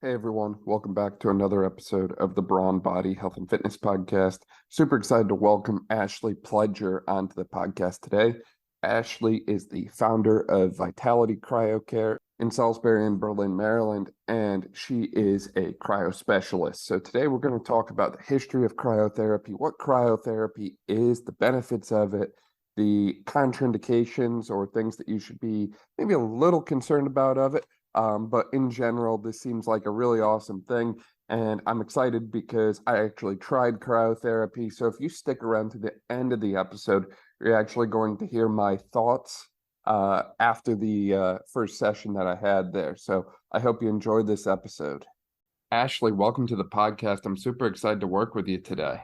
Hey everyone, welcome back to another episode of the Brawn Body Health and Fitness Podcast. Super excited to welcome Ashley Pledger onto the podcast today. Ashley is the founder of Vitality CryoCare in Salisbury and Berlin, Maryland, and she is a cryospecialist. So today we're going to talk about the history of cryotherapy, what cryotherapy is, the benefits of it, the contraindications or things that you should be maybe a little concerned about of it. But in general, this seems like a really awesome thing. And I'm excited because I actually tried cryotherapy. So if you stick around to the end of the episode, you're actually going to hear my thoughts after the first session that I had there. So I hope you enjoyed this episode. Ashley, welcome to the podcast. I'm super excited to work with you today.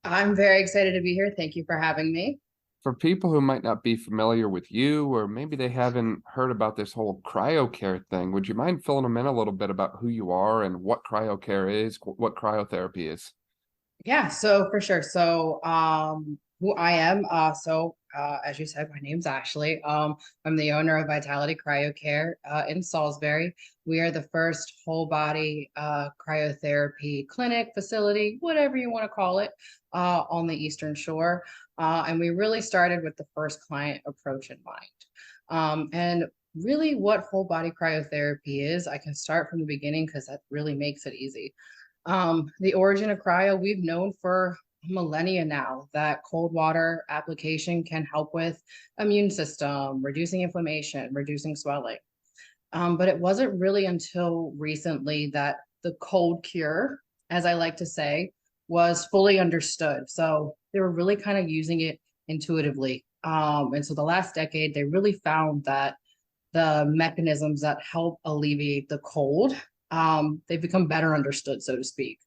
I'm very excited to be here. Thank you for having me. For people who might not be familiar with you, or maybe they haven't heard about this whole cryocare thing, would you mind filling them in a little bit about who you are and what cryocare is, what cryotherapy is? Yeah, so for sure. Who I am, as you said, my name's Ashley. I'm the owner of Vitality CryoCare in Salisbury. We are the first whole body cryotherapy clinic, facility, whatever you want to call it, on the Eastern Shore. And we really started with the first client approach in mind. And really what whole body cryotherapy is, I can start from the beginning because that really makes it easy. The origin of cryo, we've known for millennia now that cold water application can help with immune system, reducing inflammation, reducing swelling. But it wasn't really until recently that the cold cure, as I like to say, was fully understood. So they were really kind of using it intuitively. And so the last decade, they really found that the mechanisms that help alleviate the cold, they've become better understood, so to speak.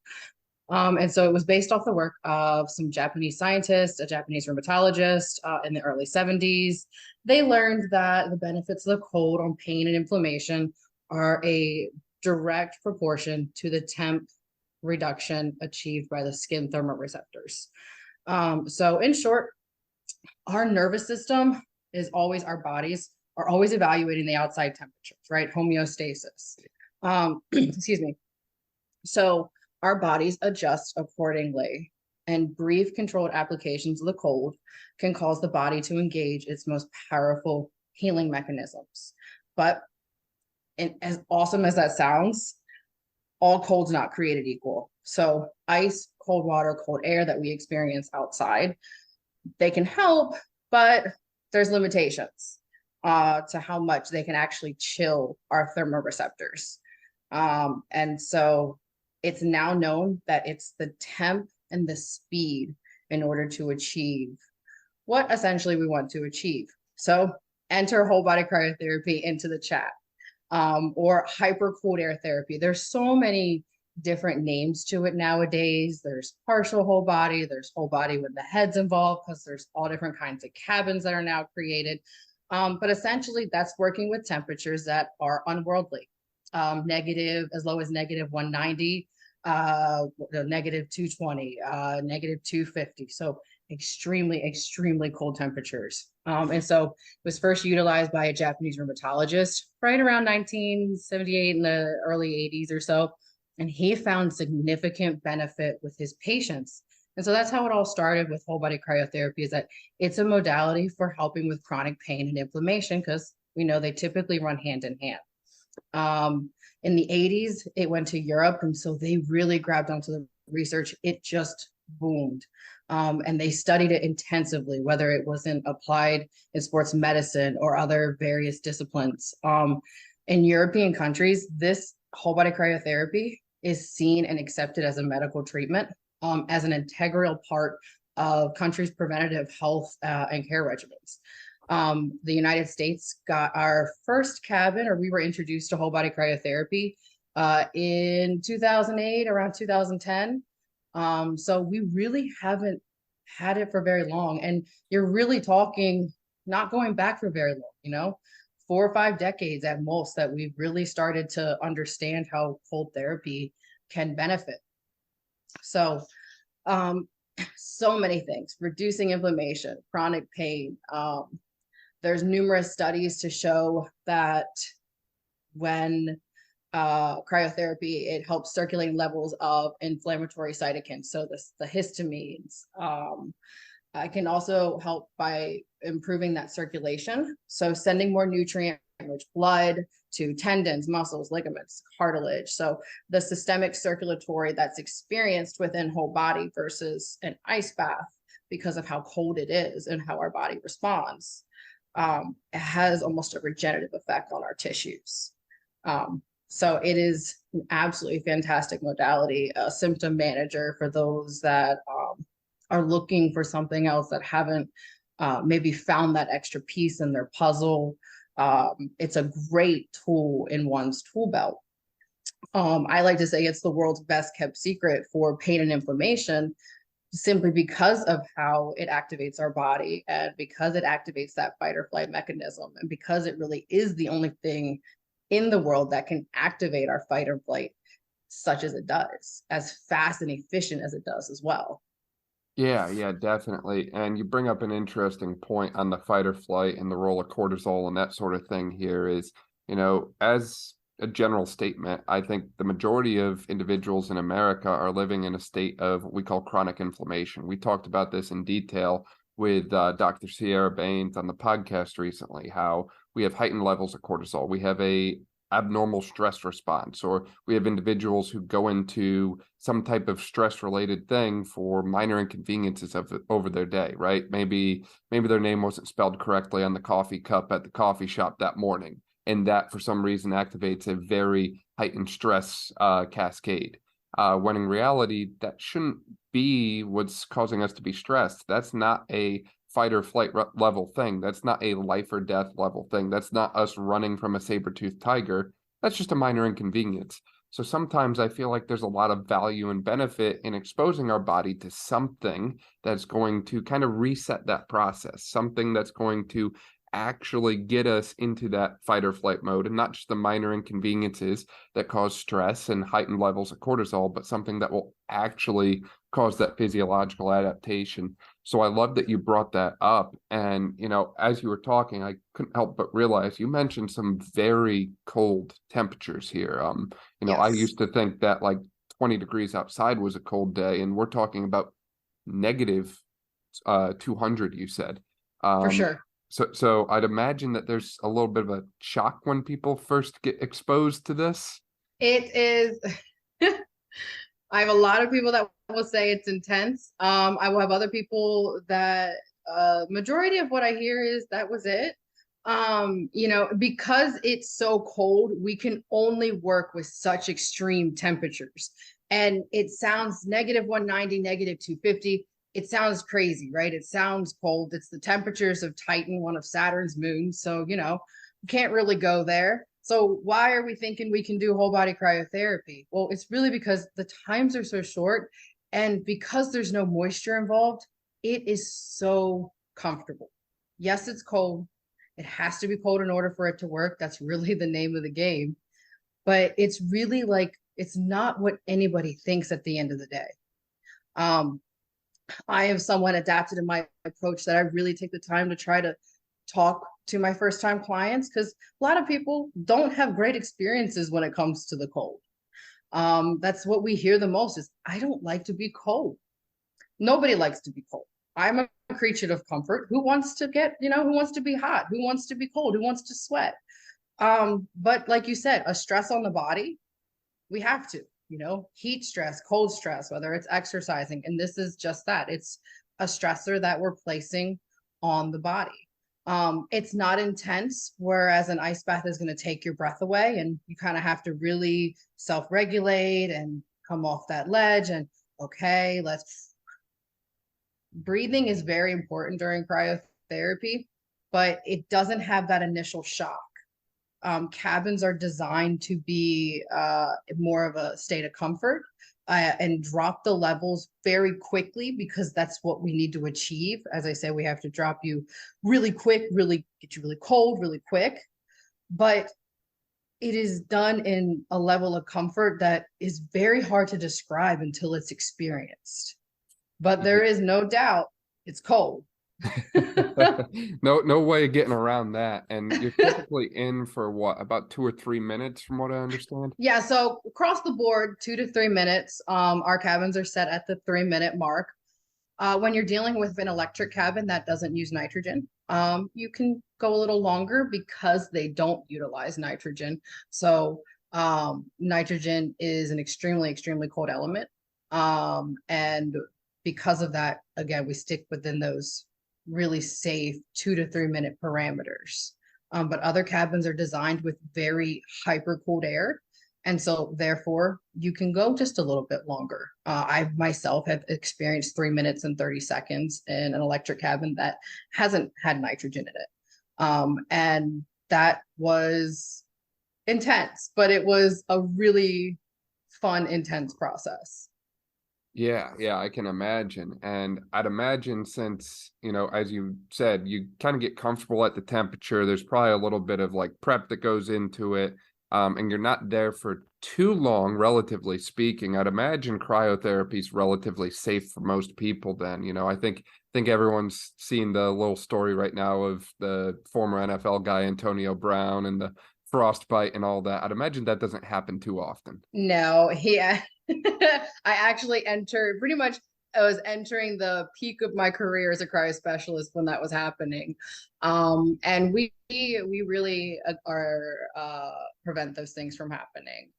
And so it was based off the work of some Japanese scientists, a Japanese rheumatologist in the early 70s. They learned that the benefits of the cold on pain and inflammation are a direct proportion to the temp reduction achieved by the skin thermoreceptors. So in short, our nervous system is always, our bodies are always evaluating the outside temperatures, right? Homeostasis. Excuse me. So our bodies adjust accordingly, and brief controlled applications of the cold can cause the body to engage its most powerful healing mechanisms. But and as awesome as that sounds, all cold's not created equal. So ice, cold water, cold air that we experience outside, they can help, but there's limitations to how much they can actually chill our thermoreceptors. And so it's now known that it's the temp and the speed in order to achieve what essentially we want to achieve. So enter whole body cryotherapy into the chat, or hyper cold air therapy. There's so many different names to it nowadays. There's partial whole body, there's whole body with the heads involved, because there's all different kinds of cabins that are now created. But essentially that's working with temperatures that are unworldly, negative, as low as negative 190, negative 220, negative 250. So extremely cold temperatures. And so it was first utilized by a Japanese rheumatologist right around 1978 in the early 80s or so. And he found significant benefit with his patients. And so that's how it all started with whole body cryotherapy, is that it's a modality for helping with chronic pain and inflammation, because we know they typically run hand in hand. In the 80s, it went to Europe, and so they really grabbed onto the research. It just boomed. And they studied it intensively, whether it wasn't applied in sports medicine or other various disciplines. In European countries, this whole body cryotherapy is seen and accepted as a medical treatment, as an integral part of countries' preventative health and care regimens. The United States got our first cabin, or we were introduced to whole body cryotherapy in 2008, around 2010. So we really haven't had it for very long. And you're really talking, not going back for very long, 4 or 5 decades at most, that we've really started to understand how cold therapy can benefit. So, so many things: reducing inflammation, chronic pain. There's numerous studies to show that when cryotherapy, it helps circulating levels of inflammatory cytokines, so the histamines. It can also help by improving that circulation, so sending more nutrient-rich blood to tendons, muscles, ligaments, cartilage. So the systemic circulatory that's experienced within whole body versus an ice bath, because of how cold it is and how our body responds, it has almost a regenerative effect on our tissues. So it is an absolutely fantastic modality, a symptom manager for those that are looking for something else, that haven't maybe found that extra piece in their puzzle. It's a great tool in one's tool belt. I like to say it's the world's best kept secret for pain and inflammation, simply because of how it activates our body, and because it activates that fight or flight mechanism, and because it really is the only thing in the world that can activate our fight or flight such as it does, as fast and efficient as it does as well. Yeah, definitely. And you bring up an interesting point on the fight or flight and the role of cortisol and that sort of thing here is, as a general statement, I think the majority of individuals in America are living in a state of what we call chronic inflammation. We talked about this in detail with Dr. Sierra Baines on the podcast recently, how we have heightened levels of cortisol. We have a abnormal stress response, or we have individuals who go into some type of stress related thing for minor inconveniences over their day, right? Maybe their name wasn't spelled correctly on the coffee cup at the coffee shop that morning, and that for some reason activates a very heightened stress cascade. When in reality, that shouldn't be what's causing us to be stressed. That's not a fight or flight level thing. That's not a life or death level thing. That's not us running from a saber-toothed tiger. That's just a minor inconvenience. So sometimes I feel like there's a lot of value and benefit in exposing our body to something that's going to kind of reset that process, something that's going to actually get us into that fight or flight mode, and not just the minor inconveniences that cause stress and heightened levels of cortisol, but something that will actually cause that physiological adaptation. So I love that you brought that up. And, as you were talking, I couldn't help but realize you mentioned some very cold temperatures here. Yes. I used to think that like 20 degrees outside was a cold day, and we're talking about negative 200, you said. For sure. So I'd imagine that there's a little bit of a shock when people first get exposed to this. It is. I have a lot of people that will say it's intense. I will have other people that majority of what I hear is that was it. Because it's so cold, we can only work with such extreme temperatures. And it sounds negative 190, negative 250. It sounds crazy, right? It sounds cold. It's the temperatures of Titan, one of Saturn's moons. So, we can't really go there. So why are we thinking we can do whole body cryotherapy? Well, it's really because the times are so short, and because there's no moisture involved, it is so comfortable. Yes, it's cold. It has to be cold in order for it to work. That's really the name of the game. But it's really like, it's not what anybody thinks at the end of the day. I am somewhat adapted in my approach that I really take the time to try to talk to my first time clients, because a lot of people don't have great experiences when it comes to the cold. That's what we hear the most is, I don't like to be cold. Nobody likes to be cold. I'm a creature of comfort. Who wants to who wants to be hot? Who wants to be cold? Who wants to sweat? But like you said, a stress on the body, we have to, heat stress, cold stress, whether it's exercising. And this is just that. It's a stressor that we're placing on the body. It's not intense, whereas an ice bath is going to take your breath away, and you kind of have to really self-regulate and come off that ledge and, okay, breathing is very important during cryotherapy, but it doesn't have that initial shock. Cabins are designed to be more of a state of comfort and drop the levels very quickly, because that's what we need to achieve. As I say, we have to drop you really quick, really get you really cold, really quick. But it is done in a level of comfort that is very hard to describe until it's experienced. But there is no doubt it's cold. No way of getting around that. And you're typically in for what, about 2 or 3 minutes from what I understand? Yeah, so across the board, 2 to 3 minutes. Our cabins are set at the 3 minute mark. When you're dealing with an electric cabin that doesn't use nitrogen, you can go a little longer because they don't utilize nitrogen. So nitrogen is an extremely, extremely cold element. And because of that, again, we stick within those really safe 2 to 3 minute parameters. But other cabins are designed with very hyper cold air. And so therefore you can go just a little bit longer. I myself have experienced 3 minutes and 30 seconds in an electric cabin that hasn't had nitrogen in it. And that was intense, but it was a really fun, intense process. Yeah, I can imagine. And I'd imagine since, as you said, you kind of get comfortable at the temperature, there's probably a little bit of like prep that goes into it. And you're not there for too long, relatively speaking. I'd imagine cryotherapy is relatively safe for most people then. I think everyone's seen the little story right now of the former NFL guy, Antonio Brown, and the frostbite and all that. I'd imagine that doesn't happen too often. No, I actually entered pretty much. I was entering the peak of my career as a cryospecialist when that was happening, and we really are prevent those things from happening.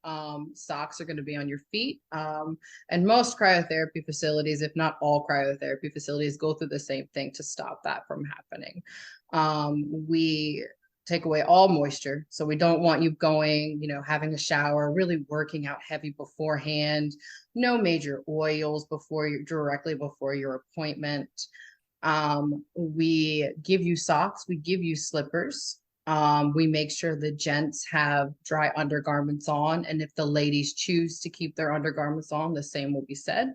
Socks are going to be on your feet, and most cryotherapy facilities, if not all cryotherapy facilities, go through the same thing to stop that from happening. We take away all moisture. So we don't want you going, having a shower, really working out heavy beforehand, no major oils directly before your appointment. We give you socks, we give you slippers. We make sure the gents have dry undergarments on. And if the ladies choose to keep their undergarments on, the same will be said.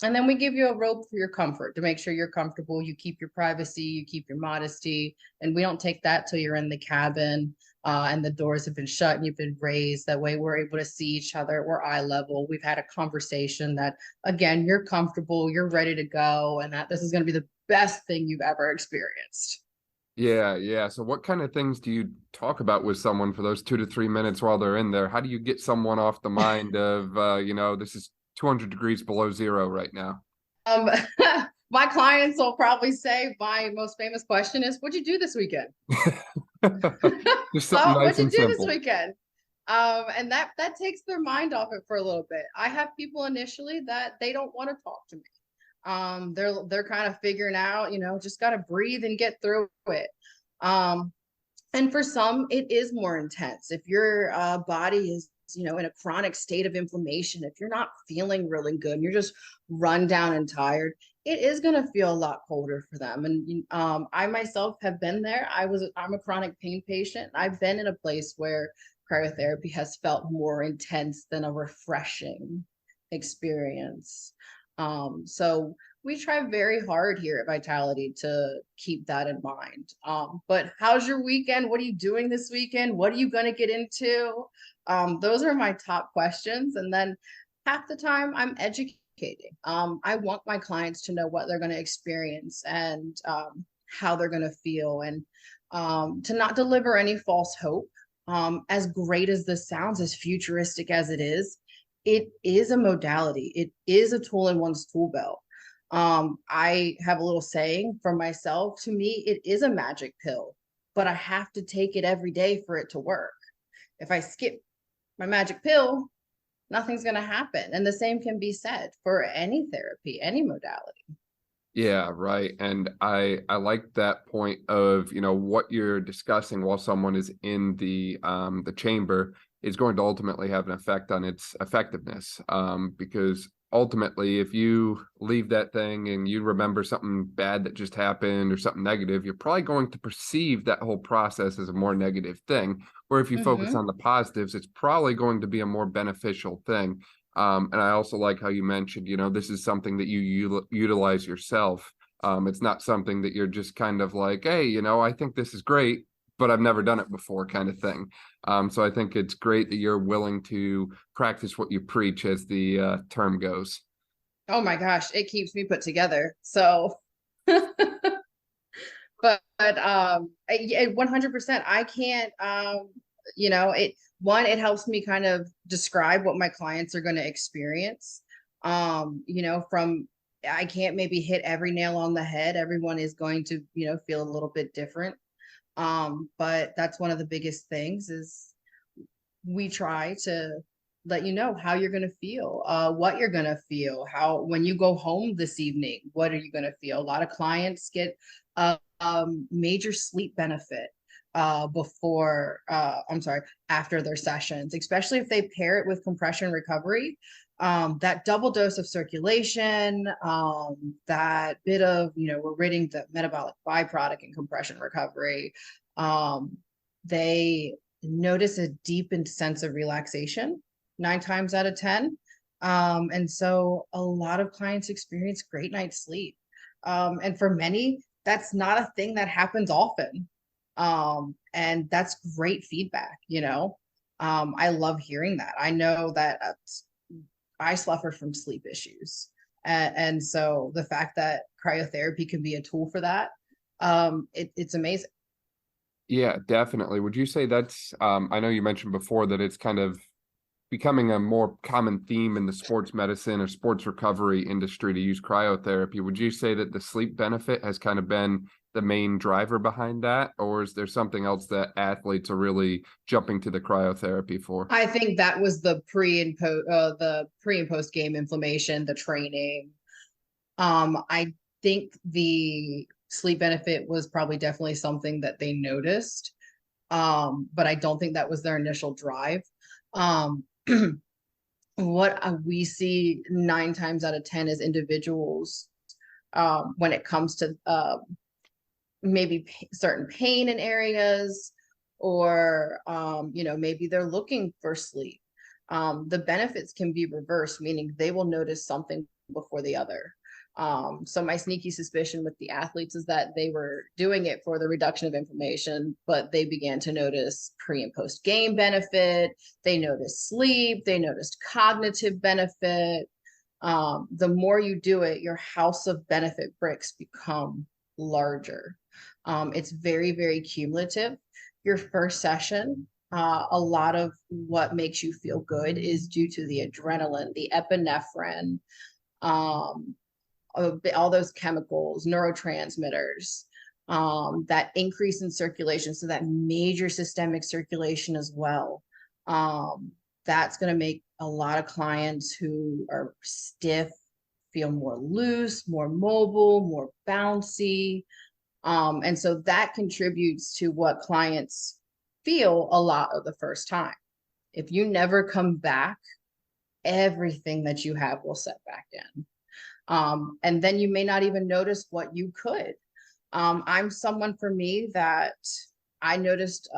And then we give you a rope for your comfort to make sure you're comfortable. You keep your privacy, you keep your modesty, and we don't take that till you're in the cabin and the doors have been shut and you've been raised. That way we're able to see each other. We're eye level. We've had a conversation that, again, you're comfortable, you're ready to go, and that this is going to be the best thing you've ever experienced. Yeah. So what kind of things do you talk about with someone for those 2 to 3 minutes while they're in there? How do you get someone off the mind of, this is 200 degrees below zero right now? Um, my clients will probably say my most famous question is, "What'd you do this weekend?" Just something nice What'd you and do this simple. weekend? And that takes their mind off it for a little bit. I have people initially that they don't want to talk to me. They're kind of figuring out, just got to breathe and get through it. And for some, it is more intense. If your body is, in a chronic state of inflammation, if you're not feeling really good, and you're just run down and tired, it is going to feel a lot colder for them. And I myself have been there. I'm a chronic pain patient. I've been in a place where cryotherapy has felt more intense than a refreshing experience. So we try very hard here at Vitality to keep that in mind. But how's your weekend? What are you doing this weekend? What are you going to get into? Those are my top questions. And then half the time I'm educating. I want my clients to know what they're going to experience and how they're going to feel, and to not deliver any false hope. As great as this sounds, as futuristic as it is a modality. It is a tool in one's tool belt. I have a little saying for myself. To me, it is a magic pill, but I have to take it every day for it to work. If I skip my magic pill, nothing's going to happen. And the same can be said for any therapy, any modality. Yeah, right. And I like that point of, what you're discussing while someone is in the chamber is going to ultimately have an effect on its effectiveness. Because ultimately, if you leave that thing and you remember something bad that just happened or something negative, you're probably going to perceive that whole process as a more negative thing. Or if you focus on the positives, it's probably going to be a more beneficial thing. And I also like how you mentioned, this is something that you utilize yourself. It's not something that you're just kind of like, hey, I think this is great, but I've never done it before kind of thing. So I think it's great that you're willing to practice what you preach, as the term goes. Oh my gosh, it keeps me put together. So But 100%, I can't, it helps me kind of describe what my clients are going to experience. From I can't maybe hit every nail on the head. Everyone is going to, feel a little bit different. But that's one of the biggest things is we try to let you know how you're going to feel, what you're going to feel, how when you go home this evening, what are you going to feel? A lot of clients get a major sleep benefit after their sessions, especially if they pair it with compression recovery. That double dose of circulation, that bit of, we're ridding the metabolic byproduct in compression recovery. They notice a deepened sense of relaxation 9 times out of 10. And so a lot of clients experience great night's sleep. And for many, that's not a thing that happens often. And that's great feedback, I love hearing that. I know that I suffer from sleep issues. And so the fact that cryotherapy can be a tool for that, it's amazing. Yeah, definitely. Would you say that's, I know you mentioned before that it's kind of becoming a more common theme in the sports medicine or sports recovery industry to use cryotherapy. Would you say that the sleep benefit has kind of been the main driver behind that? Or is there something else that athletes are really jumping to the cryotherapy for? I think that was the pre and post game inflammation, the training. I think the sleep benefit was probably definitely something that they noticed. But I don't think that was their initial drive. What we see 9 times out of 10 as individuals, when it comes to maybe certain pain in areas, or maybe they're looking for sleep. The benefits can be reversed, meaning they will notice something before the other. So my sneaky suspicion with the athletes is that they were doing it for the reduction of inflammation, but they began to notice pre and post game benefit. They noticed sleep. They noticed cognitive benefit. The more you do it, your house of benefit bricks become larger. It's very, very cumulative. Your first session, a lot of what makes you feel good is due to the adrenaline, the epinephrine, all those chemicals, neurotransmitters, that increase in circulation. So that major systemic circulation as well. That's going to make a lot of clients who are stiff feel more loose, more mobile, more bouncy. And so that contributes to what clients feel a lot of the first time. If you never come back, everything that you have will set back in. And then you may not even notice what you could. I'm someone, for me, that I noticed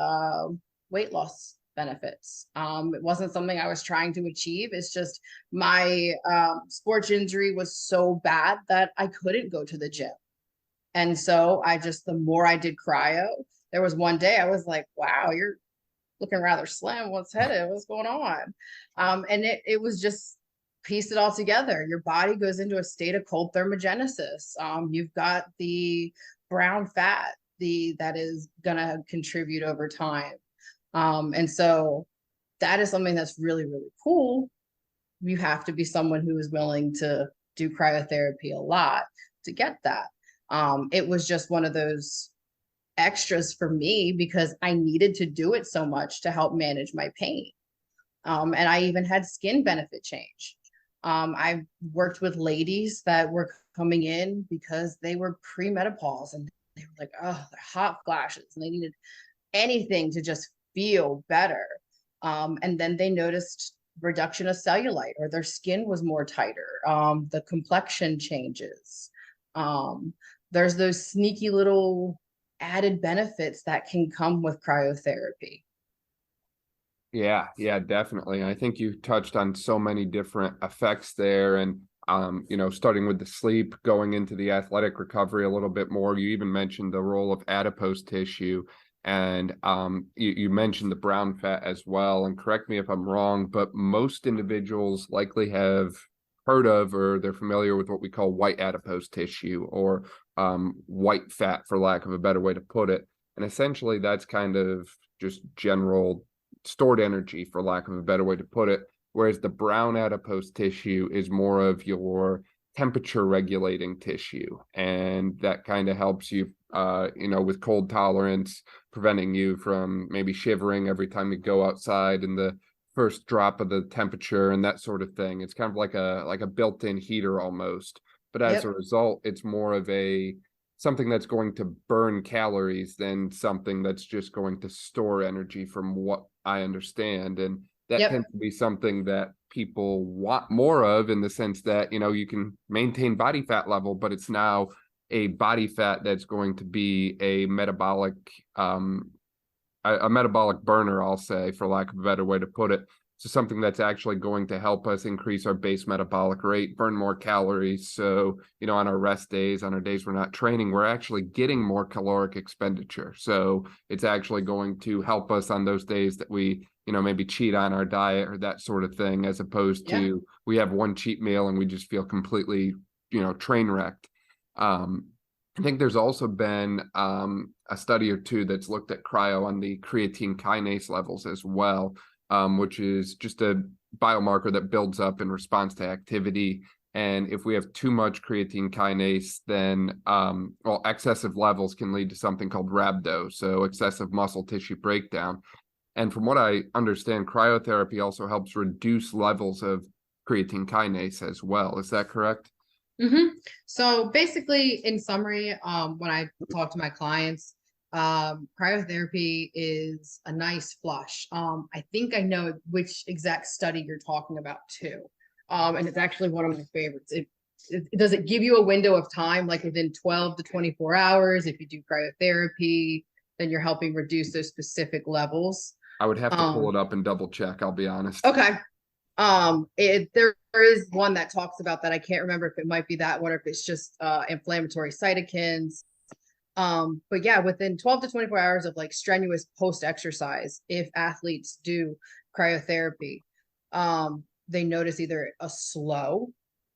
weight loss benefits. It wasn't something I was trying to achieve. It's just my sports injury was so bad that I couldn't go to the gym. And so the more I did cryo, there was one day I was like, wow, you're looking rather slim. What's going on? And it was just piece it all together. Your body goes into a state of cold thermogenesis. You've got the brown fat, that is gonna contribute over time. And so that is something that's really, really cool. You have to be someone who is willing to do cryotherapy a lot to get that. It was just one of those extras for me because I needed to do it so much to help manage my pain. And I even had skin benefit change. I worked with ladies that were coming in because they were premenopause and they were like, oh, they're hot flashes and they needed anything to just feel better. And then they noticed reduction of cellulite, or their skin was more tighter. The complexion changes. There's those sneaky little added benefits that can come with cryotherapy. Yeah, definitely. I think you touched on so many different effects there, and starting with the sleep, going into the athletic recovery a little bit more. You even mentioned the role of adipose tissue, and you mentioned the brown fat as well. And correct me if I'm wrong, but most individuals likely have heard of or they're familiar with what we call white adipose tissue, or white fat, for lack of a better way to put it. And essentially that's kind of just general stored energy, for lack of a better way to put it. Whereas the brown adipose tissue is more of your temperature regulating tissue. And that kind of helps you, with cold tolerance, preventing you from maybe shivering every time you go outside in the first drop of the temperature and that sort of thing. It's kind of like a built-in heater almost. But as a result, it's more of something that's going to burn calories than something that's just going to store energy, from what I understand. And that tends to be something that people want more of, in the sense that, you can maintain body fat level, but it's now a body fat that's going to be a metabolic burner, I'll say, for lack of a better way to put it. So something that's actually going to help us increase our base metabolic rate, burn more calories. So, on our rest days, on our days we're not training, we're actually getting more caloric expenditure. So it's actually going to help us on those days that we, maybe cheat on our diet or that sort of thing, as opposed to we have one cheat meal and we just feel completely, train wrecked. I think there's also been a study or two that's looked at cryo on the creatine kinase levels as well, which is just a biomarker that builds up in response to activity. And if we have too much creatine kinase, then excessive levels can lead to something called rhabdo, so excessive muscle tissue breakdown. And from what I understand, cryotherapy also helps reduce levels of creatine kinase as well. Is that correct? So basically, in summary, when I talk to my clients, cryotherapy is a nice flush. I think I know which exact study you're talking about too. And it's actually one of my favorites. Does it give you a window of time, like within 12 to 24 hours? If you do cryotherapy, then you're helping reduce those specific levels. I would have to pull it up and double check, I'll be honest. Okay. There is one that talks about that. I can't remember if it might be that one or if it's just inflammatory cytokines. But yeah, within 12 to 24 hours of like strenuous post-exercise, if athletes do cryotherapy, they notice either a slow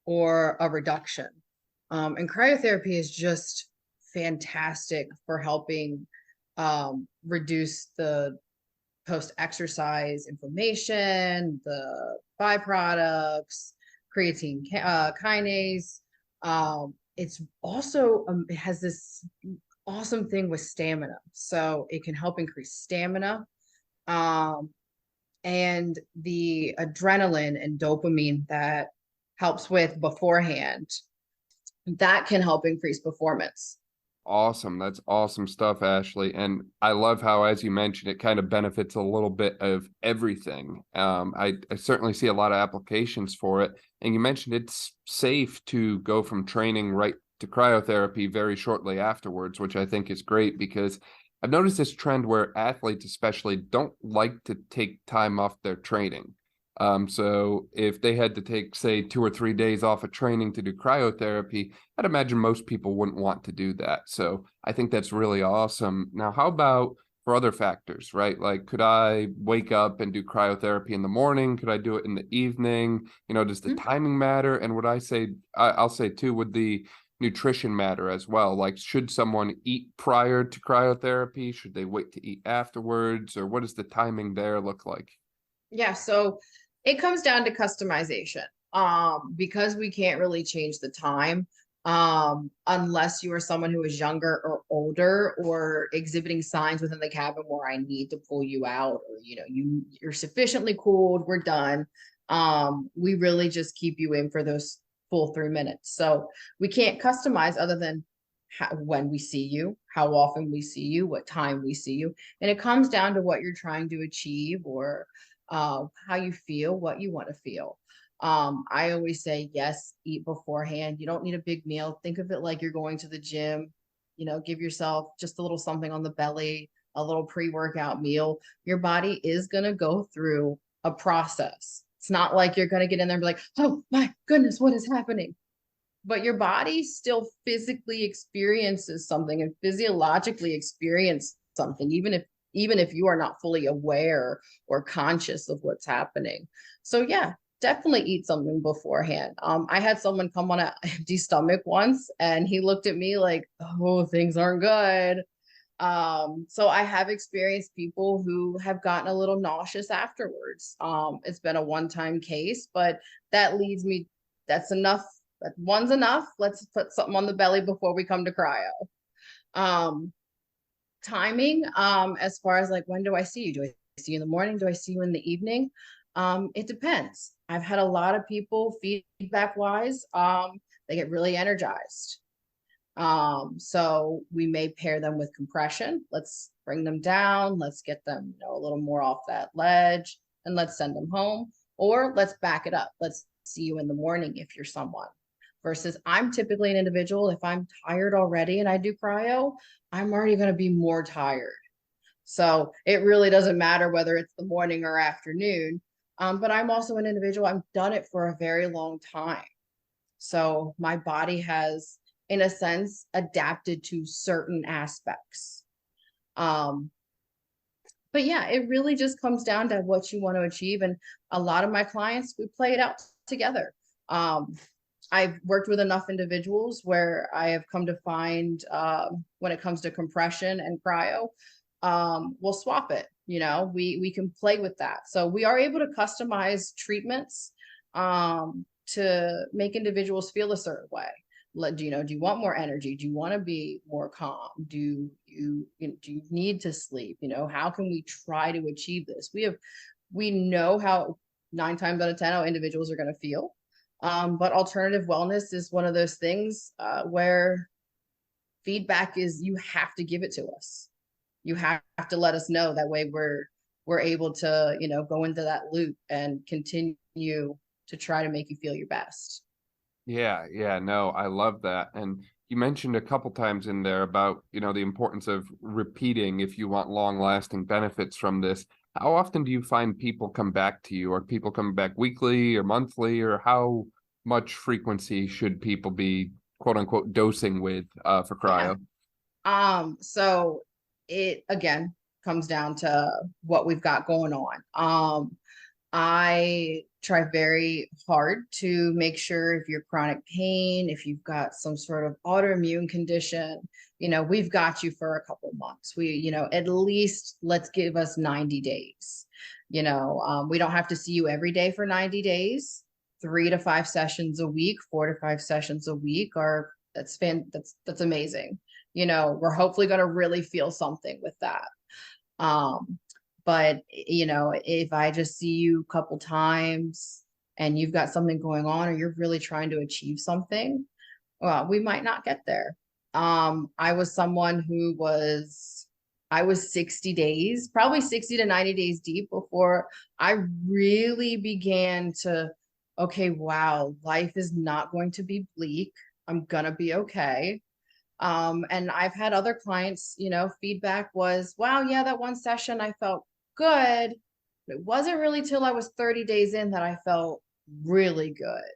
or a reduction. And cryotherapy is just fantastic for helping reduce the post-exercise inflammation, the byproducts, creatine kinase. It's also, it has this awesome thing with stamina. So it can help increase stamina. And the adrenaline and dopamine that helps with beforehand, that can help increase performance. Awesome. That's awesome stuff, Ashley. And I love how, as you mentioned, it kind of benefits a little bit of everything. I certainly see a lot of applications for it. And you mentioned it's safe to go from training right to cryotherapy very shortly afterwards, which I think is great, because I've noticed this trend where athletes especially don't like to take time off their training. So if they had to take, say, 2 or 3 days off of training to do cryotherapy, I'd imagine most people wouldn't want to do that. So I think that's really awesome. Now, how about for other factors, right? Like, could I wake up and do cryotherapy in the morning? Could I do it in the evening? Does the timing matter? And I'll say too, would the nutrition matter as well? Like, should someone eat prior to cryotherapy? Should they wait to eat afterwards? Or what does the timing there look like? Yeah, so it comes down to customization. Because we can't really change the time, unless you are someone who is younger or older or exhibiting signs within the cabin where I need to pull you out, or you're sufficiently cooled, we're done. We really just keep you in for those full 3 minutes. So we can't customize other than when we see you, how often we see you, what time we see you. And it comes down to what you're trying to achieve, or how you feel, what you want to feel. I always say, yes, eat beforehand. You don't need a big meal. Think of it like you're going to the gym. Give yourself just a little something on the belly, a little pre-workout meal. Your body is going to go through a process. It's not like you're going to get in there and be like, oh my goodness, what is happening? But your body still physically experiences something and physiologically experiences something, even if you are not fully aware or conscious of what's happening. So yeah, definitely eat something beforehand. I had someone come on an empty stomach once, and he looked at me like, "Oh, things aren't good." So I have experienced people who have gotten a little nauseous afterwards. It's been a one-time case, but that leads me, that's enough. One's enough. Let's put something on the belly before we come to cryo. Um, Timing, as far as like, when do I see you? Do I see you in the morning? Do I see you in the evening? It depends. I've had a lot of people feedback wise, they get really energized. So we may pair them with compression. Let's bring them down. Let's get them, a little more off that ledge, and let's send them home. Or let's back it up. Let's see you in the morning if you're someone. Versus I'm typically an individual, if I'm tired already and I do cryo, I'm already going to be more tired. So it really doesn't matter whether it's the morning or afternoon. But I'm also an individual, I've done it for a very long time. So my body has, in a sense, adapted to certain aspects. But yeah, it really just comes down to what you want to achieve. And a lot of my clients, we play it out together. I've worked with enough individuals where I have come to find, when it comes to compression and cryo, we'll swap it. We can play with that. So we are able to customize treatments to make individuals feel a certain way. Do you want more energy? Do you want to be more calm? Do you need to sleep? How can we try to achieve this? We know how 9 times out of 10 how individuals are going to feel. But alternative wellness is one of those things where feedback is, you have to give it to us. You have to let us know. That way we're able to, go into that loop and continue to try to make you feel your best. Yeah, no, I love that. And you mentioned a couple times in there about, the importance of repeating if you want long-lasting benefits from this. How often do you find people come back to you? Are people coming back weekly or monthly, or how much frequency should people be, quote unquote, dosing with for cryo? Yeah. So it again comes down to what we've got going on. I try very hard to make sure, if you're chronic pain, if you've got some sort of autoimmune condition, we've got you for a couple months. At least let's give us 90 days. We don't have to see you every day for 90 days. 3 to 5 sessions a week, 4 to 5 sessions a week that's amazing. We're hopefully going to really feel something with that. But if I just see you a couple times and you've got something going on, or you're really trying to achieve something, well, we might not get there. I was someone who I was 60 days, probably 60 to 90 days deep before I really began to, okay, wow, life is not going to be bleak. I'm gonna be okay. And I've had other clients, feedback was, wow, yeah, that one session I felt good. It wasn't really till I was 30 days in that I felt really good.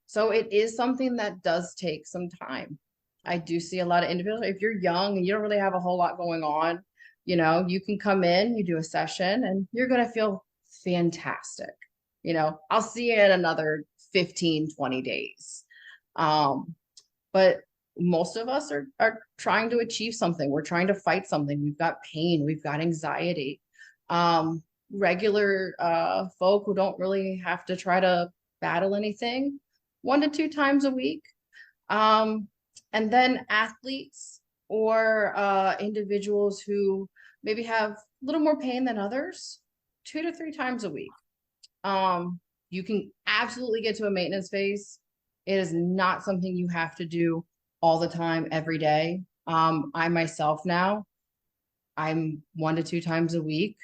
So it is something that does take some time. I do see a lot of individuals, if you're young and you don't really have a whole lot going on, you can come in, you do a session, and you're going to feel fantastic. I'll see you in another 15, 20 days. But most of us are trying to achieve something. We're trying to fight something. We've got pain. We've got anxiety. Regular folk who don't really have to try to battle anything, 1 to 2 times a week. And then athletes or individuals who maybe have a little more pain than others, 2 to 3 times a week. You can absolutely get to a maintenance phase. It is not something you have to do all the time, every day. I myself now, I'm 1 to 2 times a week.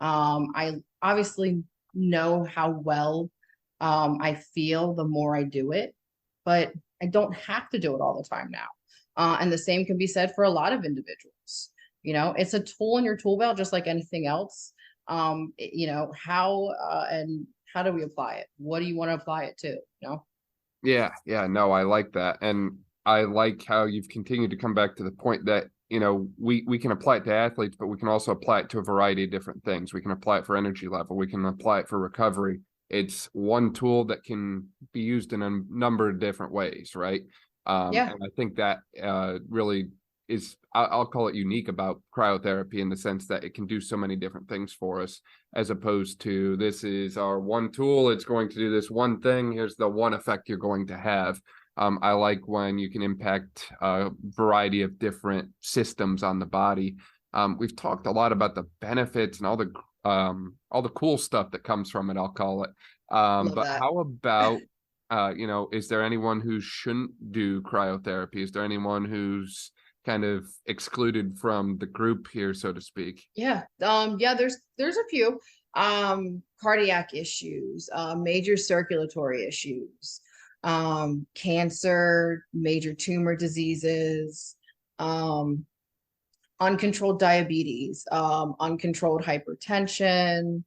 I obviously know how well I feel the more I do it, but I don't have to do it all the time now. And the same can be said for a lot of individuals. It's a tool in your tool belt, just like anything else. How do we apply it? What do you want to apply it to? Yeah, no, I like that. And I like how you've continued to come back to the point that, we can apply it to athletes, but we can also apply it to a variety of different things. We can apply it for energy level. We can apply it for recovery. it's one tool that can be used in a number of different ways, right? Yeah, And I think that really is, I'll call it unique about cryotherapy in the sense that it can do so many different things for us, as opposed to this is our one tool, it's going to do this one thing, here's the one effect you're going to have. I like when you can impact a variety of different systems on the body. We've talked a lot about the benefits and all the cool stuff that comes from it, I'll call it. love But that. how about is there anyone who shouldn't do cryotherapy? Is there anyone who's kind of excluded from the group here, so to speak? Yeah. Yeah, there's a few cardiac issues, major circulatory issues, cancer, major tumor diseases, uncontrolled diabetes, uncontrolled hypertension.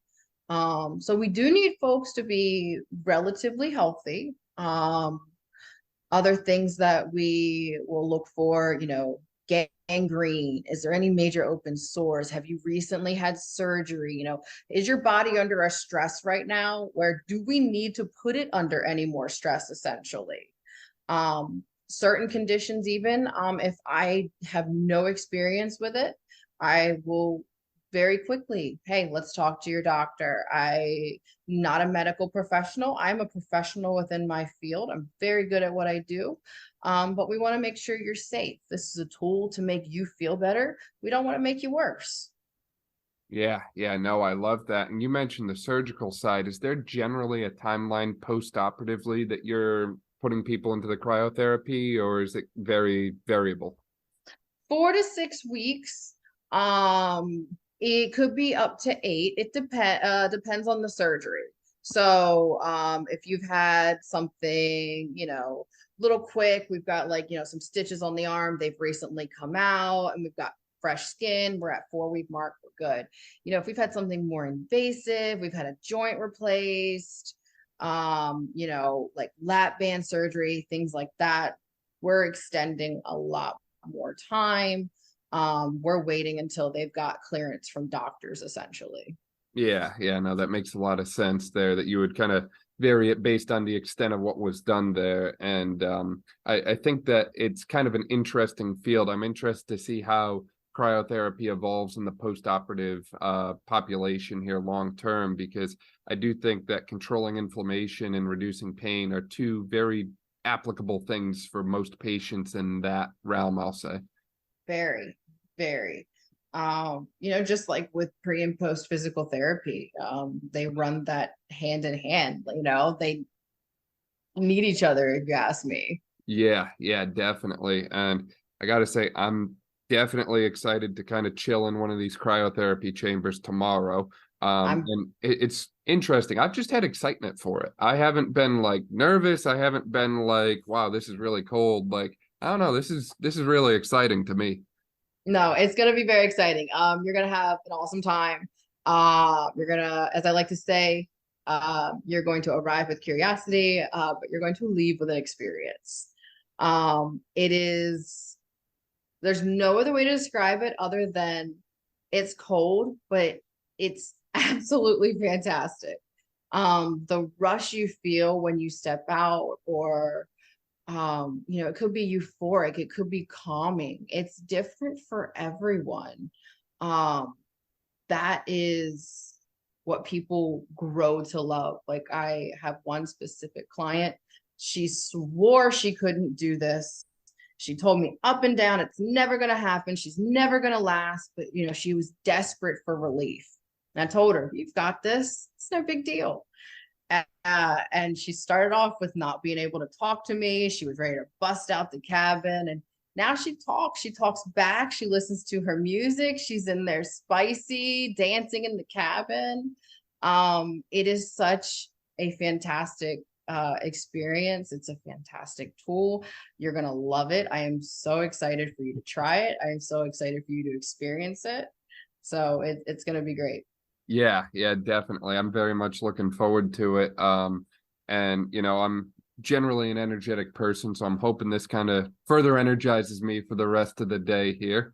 So we do need folks to be relatively healthy. Other things that we will look for, gangrene. Is there any major open sores? Have you recently had surgery? Is your body under a stress right now? Where do we need to put it under any more stress, essentially? Certain conditions, even if I have no experience with it, I will very quickly, hey, let's talk to your doctor. I'm not a medical professional. I'm a professional within my field. I'm very good at what I do. But we want to make sure you're safe. This is a tool to make you feel better. We don't want to make you worse. Yeah, no, I love that. And you mentioned the surgical side. Is there generally a timeline post-operatively that you're putting people into the cryotherapy, or is it very variable? 4 to 6 weeks. It could be up to 8. It depends on the surgery. So if you've had something, little quick, we've got some stitches on the arm, they've recently come out, and we've got fresh skin, we're at 4-week mark, we're good. If we've had something more invasive, we've had a joint replaced, like lap band surgery, things like that, we're extending a lot more time. We're waiting until they've got clearance from doctors, essentially. Yeah, no, that makes a lot of sense there, that you would kind of vary it based on the extent of what was done there. And I think that it's kind of an interesting field. I'm interested to see how cryotherapy evolves in the post-operative population here long term, because I do think that controlling inflammation and reducing pain are two very applicable things for most patients in that realm, I'll say. Very, very. Just like with pre and post physical therapy, they run that hand in hand. They need each other, if you ask me. Yeah, definitely. And I gotta say, I'm definitely excited to kind of chill in one of these cryotherapy chambers tomorrow. I'm And it's interesting. I've just had excitement for it. I haven't been like nervous. I haven't been like, wow, this is really cold. Like, I don't know. This is really exciting to me. No, it's gonna be very exciting. You're gonna have an awesome time. You're gonna, as I like to say, you're going to arrive with curiosity, but you're going to leave with an experience. It is, there's no other way to describe it other than it's cold, but it's absolutely fantastic. The rush you feel when you step out, or it could be euphoric, it could be calming. It's different for everyone. That is what people grow to love. Like, I have one specific client, she swore she couldn't do this. She told me up and down it's never going to happen, she's never going to last, but she was desperate for relief. And I told her, you've got this, it's no big deal. And she started off with not being able to talk to me. She was ready to bust out the cabin. And now she talks back. She listens to her music. She's in there spicy, dancing in the cabin. It is such a fantastic experience. It's a fantastic tool. You're going to love it. I am so excited for you to try it. I am so excited for you to experience it. So it's going to be great. Yeah, definitely. I'm very much looking forward to it. And I'm generally an energetic person, so I'm hoping this kind of further energizes me for the rest of the day here.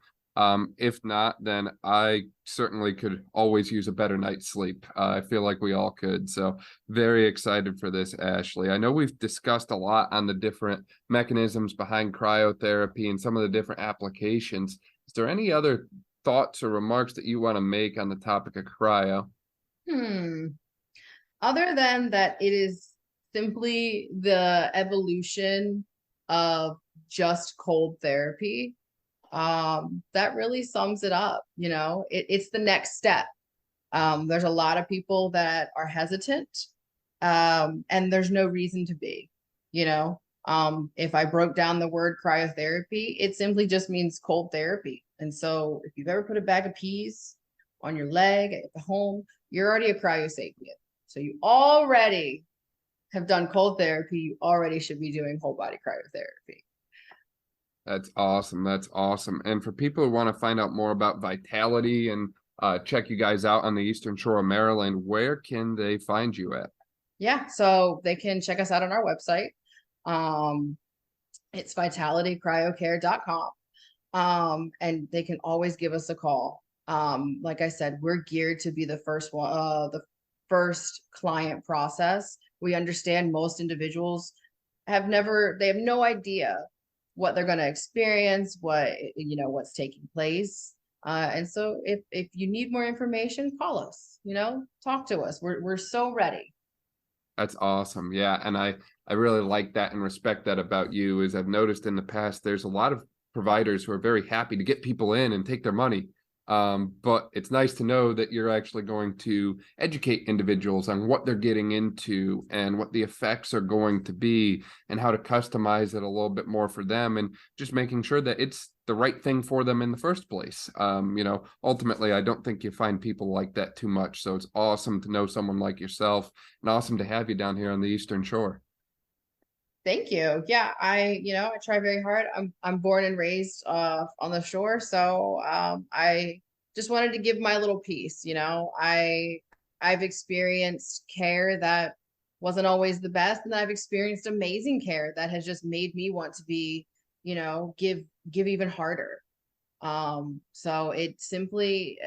If not, then I certainly could always use a better night's sleep. I feel like we all could. So very excited for this, Ashley. I know we've discussed a lot on the different mechanisms behind cryotherapy and some of the different applications. Is there any other thoughts or remarks that you want to make on the topic of cryo? Other than that, it is simply the evolution of just cold therapy. That really sums it up. It's the next step. There's a lot of people that are hesitant, and there's no reason to be. If I broke down the word cryotherapy, it simply just means cold therapy. And so if you've ever put a bag of peas on your leg at the home, you're already a cryosapient. So you already have done cold therapy. You already should be doing whole body cryotherapy. That's awesome. That's awesome. And for people who want to find out more about Vitality and check you guys out on the Eastern Shore of Maryland, where can they find you at? Yeah, so they can check us out on our website. It's vitalitycryocare.com. And they can always give us a call. Like I said, we're geared to be the first first client process. We understand most individuals they have no idea what they're going to experience, what's taking place. And so if you need more information, call us, talk to us. We're so ready. That's awesome. Yeah. And I really like that and respect that about you. Is I've noticed in the past, there's a lot of providers who are very happy to get people in and take their money. But it's nice to know that you're actually going to educate individuals on what they're getting into and what the effects are going to be and how to customize it a little bit more for them, and just making sure that it's the right thing for them in the first place. Ultimately, I don't think you find people like that too much. So it's awesome to know someone like yourself, and awesome to have you down here on the Eastern Shore. Thank you. Yeah, I try very hard. I'm born and raised on the shore, so I just wanted to give my little piece. I've experienced care that wasn't always the best, and I've experienced amazing care that has just made me want to be, give even harder. So it simply,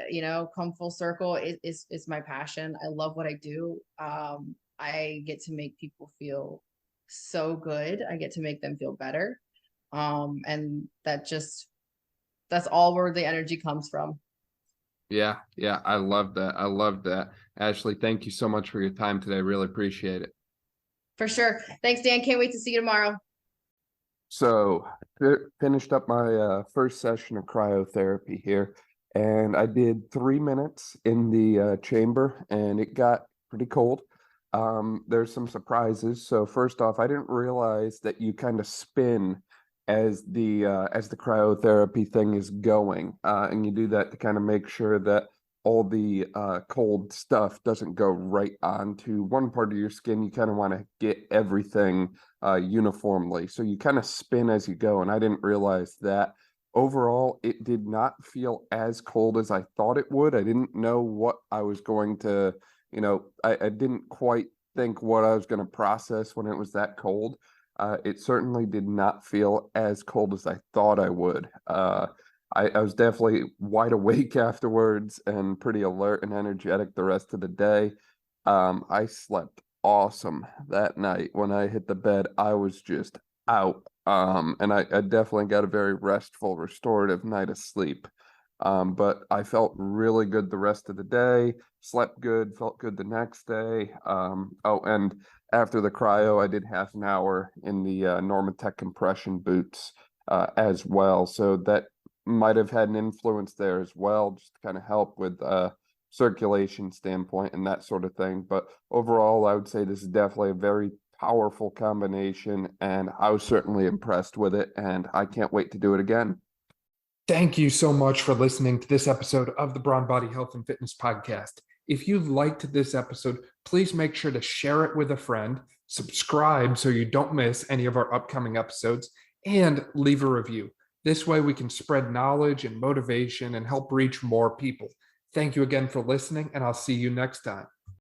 come full circle. It's my passion. I love what I do. I get to make people feel so good. I get to make them feel better. And that's all where the energy comes from. Yeah. I love that. I love that. Ashley, thank you so much for your time today. Really appreciate it. For sure. Thanks, Dan. Can't wait to see you tomorrow. So finished up my first session of cryotherapy here, and I did 3 minutes in the chamber, and it got pretty cold. There's some surprises. So first off, I didn't realize that you kind of spin as the cryotherapy thing is going, and you do that to kind of make sure that all the cold stuff doesn't go right onto one part of your skin. You kind of want to get everything uniformly. So you kind of spin as you go, and I didn't realize that. Overall, it did not feel as cold as I thought it would. I didn't know what I was going to I didn't quite think what I was going to process when it was that cold. It certainly did not feel as cold as I thought I would. I was definitely wide awake afterwards and pretty alert and energetic the rest of the day. I slept awesome that night. When I hit the bed, I was just out. And I definitely got a very restful, restorative night of sleep. But I felt really good the rest of the day, slept good, felt good the next day. And after the cryo, I did half an hour in the Normatec compression boots as well. So that might have had an influence there as well, just to kind of help with circulation standpoint and that sort of thing. But overall, I would say this is definitely a very powerful combination, and I was certainly impressed with it, and I can't wait to do it again. Thank you so much for listening to this episode of the Brawn Body Health and Fitness Podcast. If you liked this episode, please make sure to share it with a friend, subscribe so you don't miss any of our upcoming episodes, and leave a review. This way we can spread knowledge and motivation and help reach more people. Thank you again for listening, and I'll see you next time.